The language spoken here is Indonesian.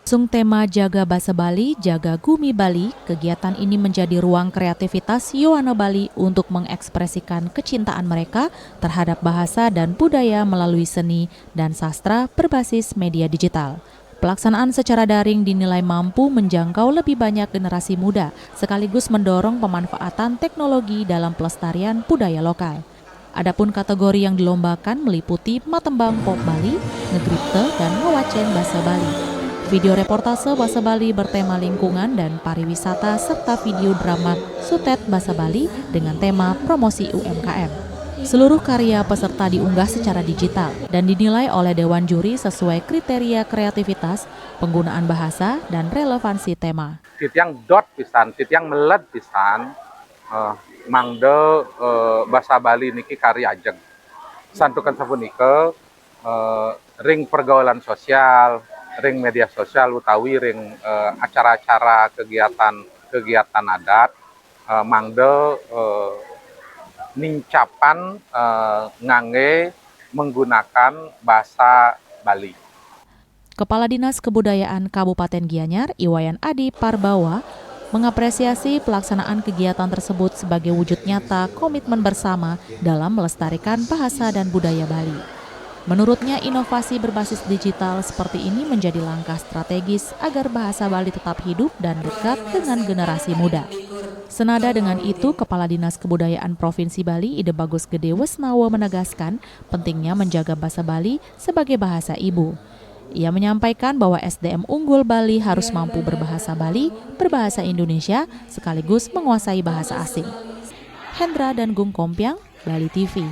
Usung tema Jaga Basa Bali, Jaga Gumi Bali, kegiatan ini menjadi ruang kreativitas Yowana Bali untuk mengekspresikan kecintaan mereka terhadap bahasa dan budaya melalui seni dan sastra berbasis media digital. Pelaksanaan secara daring dinilai mampu menjangkau lebih banyak generasi muda, sekaligus mendorong pemanfaatan teknologi dalam pelestarian budaya lokal. Adapun kategori yang dilombakan meliputi Matembang Pop Bali, Ngegripte, dan Ngewacen Basa Bali. Video reportase Basa Bali bertema lingkungan dan pariwisata serta video drama Sutet Basa Bali dengan tema promosi UMKM. Seluruh karya peserta diunggah secara digital dan dinilai oleh Dewan Juri sesuai kriteria kreativitas, penggunaan bahasa, dan relevansi tema. Titiang dot pisan, titiang meled pisan, mangde Basa Bali niki karya ajeng. Santukan sapunika ring pergaulan sosial, ring media sosial utawi ring acara-acara kegiatan adat mangde nincapan ngangge menggunakan bahasa Bali. Kepala Dinas Kebudayaan Kabupaten Gianyar, Iwayan Adi Parbawa, mengapresiasi pelaksanaan kegiatan tersebut sebagai wujud nyata komitmen bersama dalam melestarikan bahasa dan budaya Bali. Menurutnya, inovasi berbasis digital seperti ini menjadi langkah strategis agar bahasa Bali tetap hidup dan dekat dengan generasi muda. Senada dengan itu, Kepala Dinas Kebudayaan Provinsi Bali, Ide Bagus Gede Wesnawo menegaskan pentingnya menjaga bahasa Bali sebagai bahasa ibu. Ia menyampaikan bahwa SDM unggul Bali harus mampu berbahasa Bali, berbahasa Indonesia, sekaligus menguasai bahasa asing. Hendra dan Gung Kompiang, Bali TV.